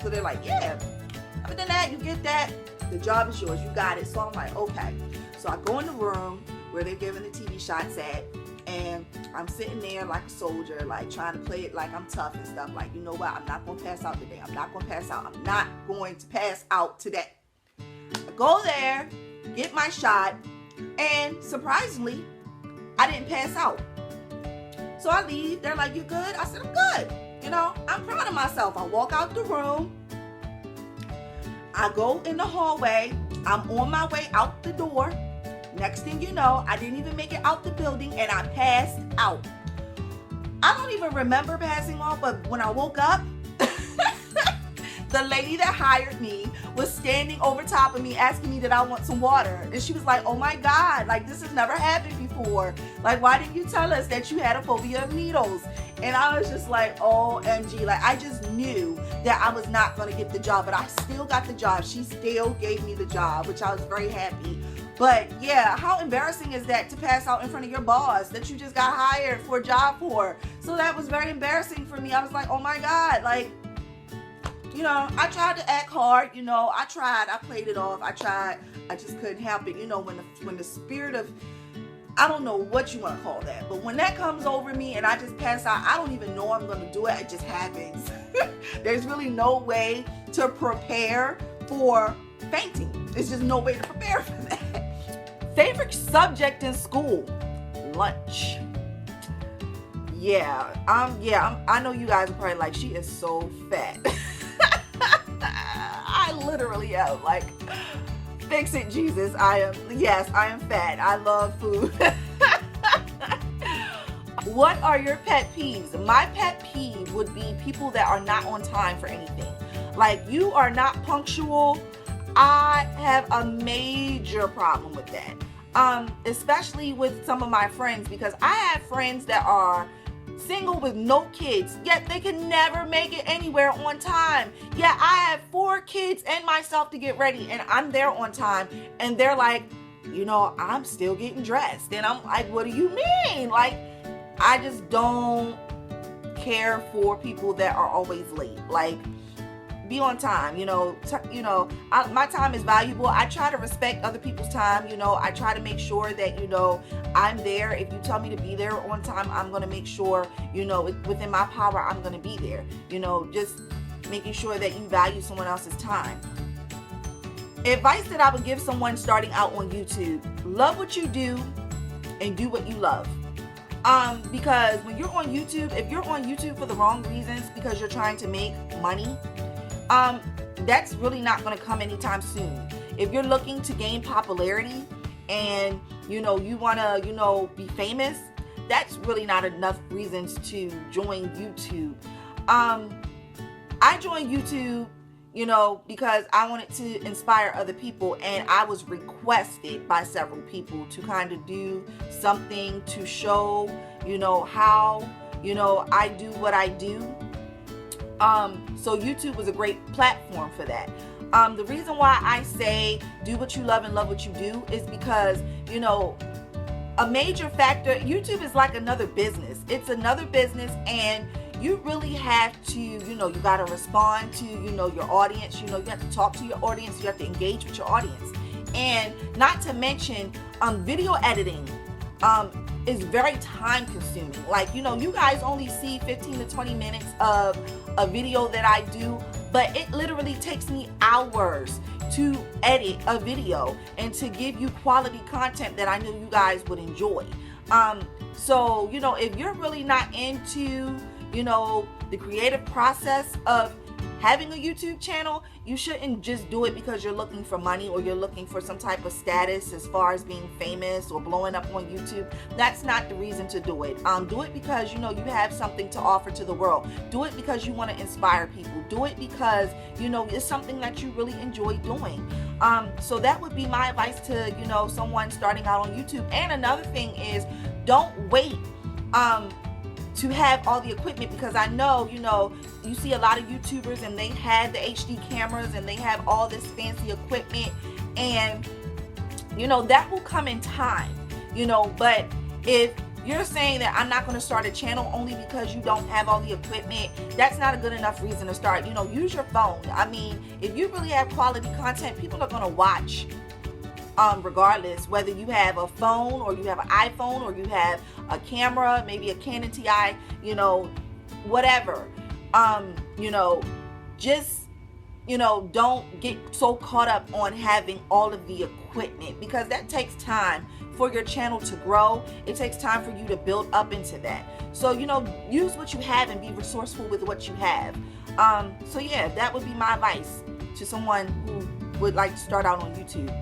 So they're like, yeah. Other than that, you get that, the job is yours. You got it. So I'm like, okay. So I go in the room where they're giving the TV shots at, and I'm sitting there like a soldier, like trying to play it like I'm tough and stuff. Like, you know what? I'm not going to pass out today. I'm not going to pass out. I'm not going to pass out today. I go there, get my shot, and surprisingly, I didn't pass out. So I leave. They're like, you good? I said, I'm good. You know, I'm proud of myself. I walk out the room. I go in the hallway. I'm on my way out the door. Next thing you know, I didn't even make it out the building, and I passed out. I don't even remember passing out, but when I woke up, the lady that hired me was standing over top of me asking me did I want some water. And she was like, oh my God, like this has never happened before. Like, why didn't you tell us that you had a phobia of needles? And I was just like, OMG. Like, I just knew that I was not going to get the job, but I still got the job. She still gave me the job, which I was very happy. But yeah, how embarrassing is that to pass out in front of your boss that you just got hired for a job for? So that was very embarrassing for me. I was like, oh my God, like, you know, I tried to act hard, you know, I played it off, I just couldn't help it. You know, when the spirit of, I don't know what you want to call that, but when that comes over me and I just pass out, I don't even know I'm going to do it. It just happens. There's really no way to prepare for fainting. There's just no way to prepare for that. Favorite subject in school? Lunch. I know you guys are probably like, she is so fat. I literally am like, fix it, Jesus. I am fat. I love food. What are your pet peeves? My pet peeve would be people that are not on time for anything. Like, you are not punctual. I have a major problem with that. Especially with some of my friends, because I have friends that are single with no kids, yet they can never make it anywhere on time. Yeah, I have 4 kids and myself to get ready, and I'm there on time, and they're like, you know, I'm still getting dressed. And I'm like, what do you mean? Like, I just don't care for people that are always late. Like, be on time, you know. My time is valuable. I try to respect other people's time. You know, I try to make sure that, you know, I'm there. If you tell me to be there on time, I'm going to make sure, you know, within my power, I'm going to be there. You know, just making sure that you value someone else's time. Advice that I would give someone starting out on YouTube: love what you do and do what you love. Because when you're on YouTube, if you're on YouTube for the wrong reasons, because you're trying to make money, that's really not going to come anytime soon. If you're looking to gain popularity and, you know, you want to, you know, be famous, that's really not enough reasons to join YouTube. I joined YouTube, you know, because I wanted to inspire other people, and I was requested by several people to kind of do something to show, you know, how, you know, I do what I do. So YouTube was a great platform for that. The reason why I say do what you love and love what you do is because, you know, a major factor, YouTube is like another business. It's another business, and you really have to, you know, you got to respond to, you know, your audience. You know, you have to talk to your audience. You have to engage with your audience. And not to mention, video editing is very time consuming. Like, you know, you guys only see 15 to 20 minutes of a video that I do, but it literally takes me hours to edit a video and to give you quality content that I know you guys would enjoy. So, you know, if you're really not into, you know, the creative process of having a YouTube channel, you shouldn't just do it because you're looking for money or you're looking for some type of status as far as being famous or blowing up on YouTube. That's not the reason to do it. Do it because, you know, you have something to offer to the world. Do it because you want to inspire people. Do it because, you know, it's something that you really enjoy doing. So that would be my advice to, you know, someone starting out on YouTube. And another thing is, don't wait to have all the equipment, because I know, you know, you see a lot of YouTubers and they had the HD cameras and they have all this fancy equipment, and, you know, that will come in time, you know. But if you're saying that I'm not going to start a channel only because you don't have all the equipment, that's not a good enough reason to start. You know, use your phone. I mean, if you really have quality content, people are going to watch regardless, whether you have a phone or you have an iPhone or you have a camera, maybe a Canon TI, you know, whatever. You know, just, you know, don't get so caught up on having all of the equipment, because that takes time for your channel to grow. It takes time for you to build up into that. So, you know, use what you have and be resourceful with what you have. So yeah, that would be my advice to someone who would like to start out on YouTube.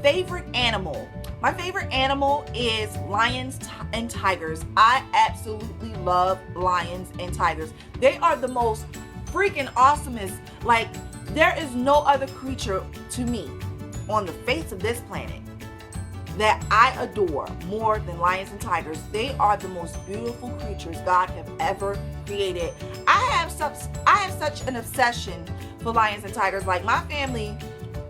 Favorite animal. My favorite animal is lions and tigers. I absolutely love lions and tigers. They are the most freaking awesomest. Like, there is no other creature to me on the face of this planet that I adore more than lions and tigers. They are the most beautiful creatures God have ever created. I have such an obsession for lions and tigers. Like, my family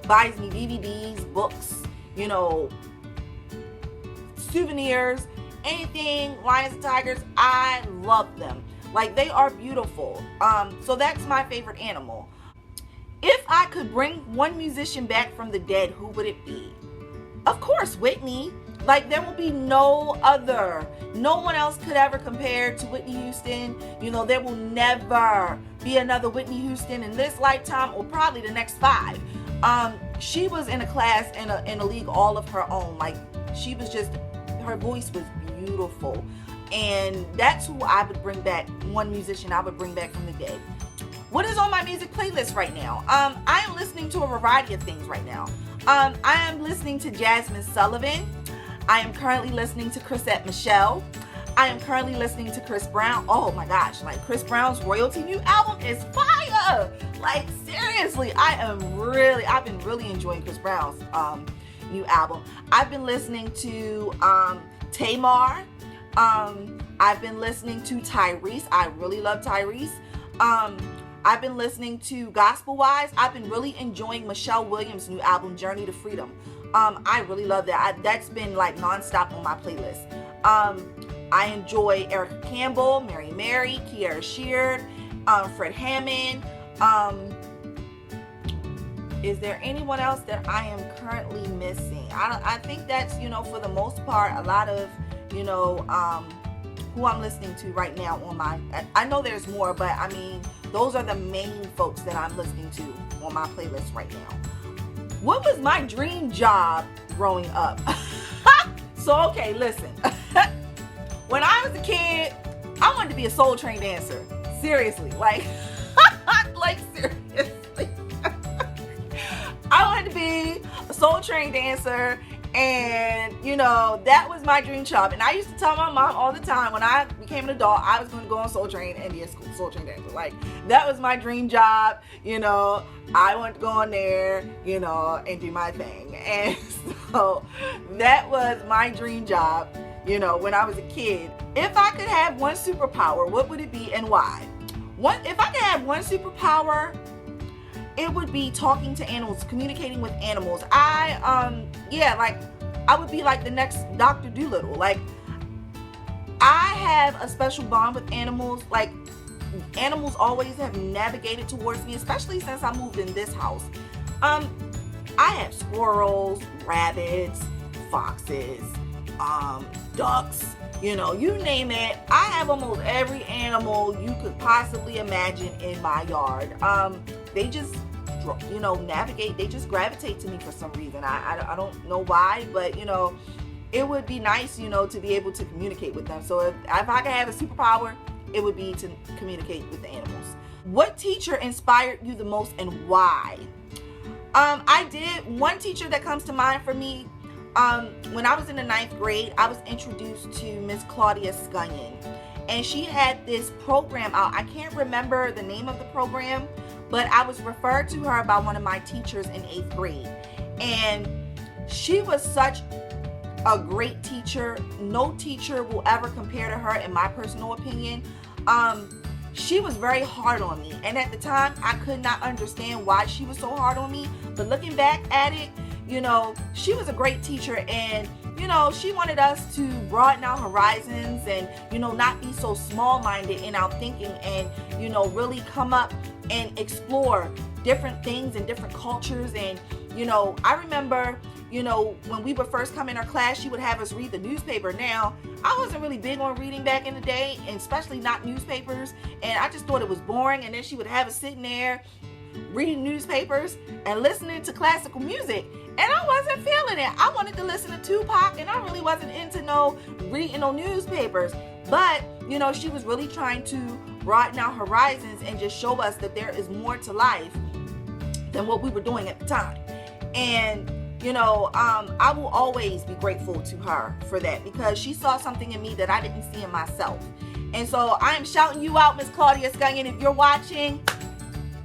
buys me DVDs, books, you know, souvenirs, anything lions and tigers. I love them. Like, they are beautiful. So that's my favorite animal. If I could bring one musician back from the dead, who would it be? Of course, Whitney. Like, there will be no other. No one else could ever compare to Whitney Houston. You know, there will never be another Whitney Houston in this lifetime, or probably the next 5. She was in a class, in a league all of her own. Like, she was just, her voice was beautiful. And that's who I would bring back, one musician I would bring back from the dead. What is on my music playlist right now? I am listening to a variety of things right now. I am listening to Jasmine Sullivan. I am currently listening to Chrisette Michele. I am currently listening to Chris Brown. Oh my gosh, like, Chris Brown's Royalty new album is fire. Like, seriously, I've been really enjoying Chris Brown's new album. I've been listening to Tamar. I've been listening to Tyrese. I really love Tyrese. I've been listening to Gospel Wise. I've been really enjoying Michelle Williams' new album, Journey to Freedom. I really love that. That's been like nonstop on my playlist. I enjoy Erica Campbell, Mary, Kiara Sheard, Fred Hammond. Is there anyone else that I am currently missing? I think that's, you know, for the most part, a lot of, you know, who I'm listening to right now on my, I know there's more, but I mean, those are the main folks that I'm listening to on my playlist right now. What was my dream job growing up? So, okay, listen. When I was a kid, I wanted to be a Soul Train dancer. Seriously, like, like, seriously. I wanted to be a Soul Train dancer, and, you know, that was my dream job. And I used to tell my mom all the time, when I became an adult, I was going to go on Soul Train and be a Soul Train dancer. Like, that was my dream job. You know, I wanted to go on there, you know, and do my thing. And so that was my dream job, you know, when I was a kid. If I could have one superpower, what would it be and why? If I could have one superpower, it would be talking to animals, communicating with animals. I would be like the next Dr. Dolittle. Like, I have a special bond with animals. Like, animals always have navigated towards me, especially since I moved in this house. I have squirrels, rabbits, foxes, ducks, you know, you name it. I have almost every animal you could possibly imagine in my yard. They just, you know, navigate, they just gravitate to me for some reason. I don't know why, but, you know, it would be nice, you know, to be able to communicate with them. So if I could have a superpower, it would be to communicate with the animals. What teacher inspired you the most and why? One teacher that comes to mind for me, when I was in the 9th grade, I was introduced to Miss Claudia Scunyon. And she had this program out. I can't remember the name of the program, but I was referred to her by one of my teachers in 8th grade. And she was such a great teacher. No teacher will ever compare to her, in my personal opinion. She was very hard on me. And at the time, I could not understand why she was so hard on me. But looking back at it, you know, she was a great teacher. And, you know, she wanted us to broaden our horizons and, you know, not be so small-minded in our thinking and, you know, really come up and explore different things and different cultures. And, you know, I remember, you know, when we would first come in her class, she would have us read the newspaper. Now, I wasn't really big on reading back in the day, and especially not newspapers, and I just thought it was boring. And then she would have us sitting there reading newspapers and listening to classical music, and I wasn't feeling it. I wanted to listen to Tupac, and I really wasn't into no reading no newspapers. But, you know, she was really trying to broaden our horizons and just show us that there is more to life than what we were doing at the time. And, you know, I will always be grateful to her for that, because she saw something in me that I didn't see in myself. And so I am shouting you out, Miss Claudia Scullion. If you're watching,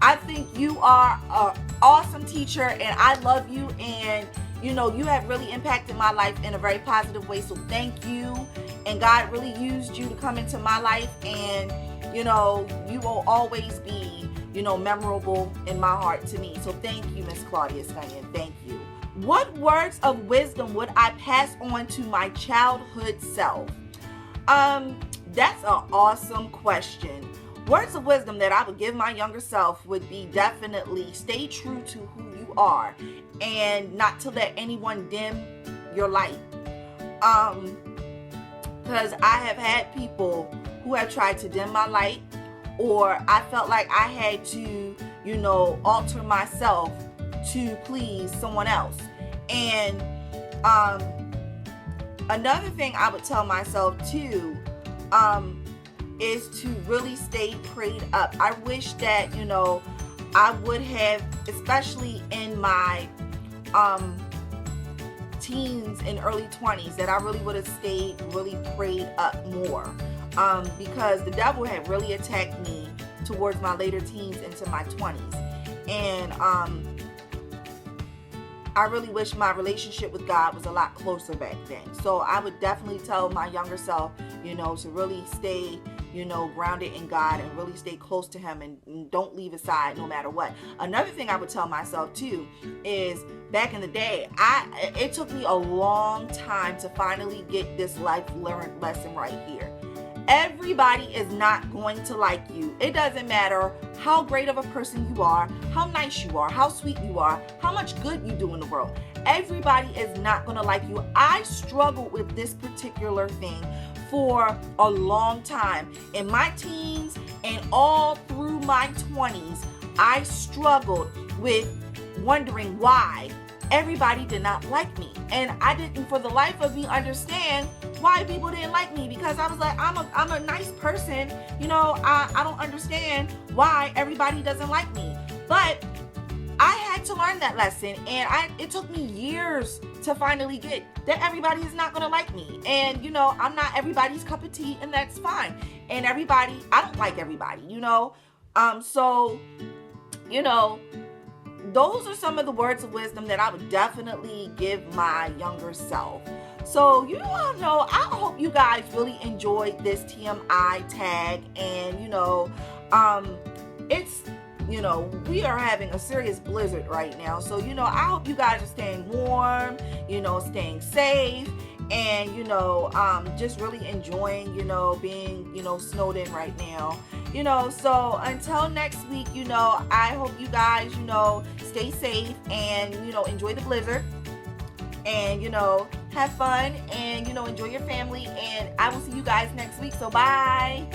I think you are an awesome teacher, and I love you. And, you know, you have really impacted my life in a very positive way. So thank you. And God really used you to come into my life. And, you know, you will always be, you know, memorable in my heart to me. So thank you, Miss Claudia Scullion. Thank you. What words of wisdom would I pass on to my childhood self? That's an awesome question. Words of wisdom that I would give my younger self would be definitely stay true to who you are and not to let anyone dim your light. Because I have had people who have tried to dim my light, or I felt like I had to, you know, alter myself to please someone else. And another thing I would tell myself too is to really stay prayed up. I wish that, you know, I would have, especially in my teens and early 20s, that I really would have stayed really prayed up more, because the devil had really attacked me towards my later teens into my 20s. And I really wish my relationship with God was a lot closer back then. So I would definitely tell my younger self, you know, to really stay, you know, grounded in God and really stay close to Him, and don't leave His side no matter what. Another thing I would tell myself too is, back in the day, it took me a long time to finally get this life learned lesson right here. Everybody is not going to like you. It doesn't matter how great of a person you are, how nice you are, how sweet you are, how much good you do in the world. Everybody is not going to like you. I struggled with this particular thing for a long time. In my teens and all through my 20s, I struggled with wondering why everybody did not like me. And I didn't for the life of me understand why people didn't like me, because I was like, I'm a nice person, you know, I don't understand why everybody doesn't like me. But I had to learn that lesson, and it took me years to finally get that everybody is not gonna like me. And, you know, I'm not everybody's cup of tea, and that's fine. And I don't like everybody, you know. So, you know, those are some of the words of wisdom that I would definitely give my younger self. So you all know, I hope you guys really enjoyed this TMI tag. And, you know, it's, you know, we are having a serious blizzard right now. So, you know, I hope you guys are staying warm, you know, staying safe, and, you know, just really enjoying, you know, being, you know, snowed in right now. You know, so until next week, you know, I hope you guys, you know, stay safe and, you know, enjoy the blizzard, and, you know, have fun, and, you know, enjoy your family. And I will see you guys next week. So bye.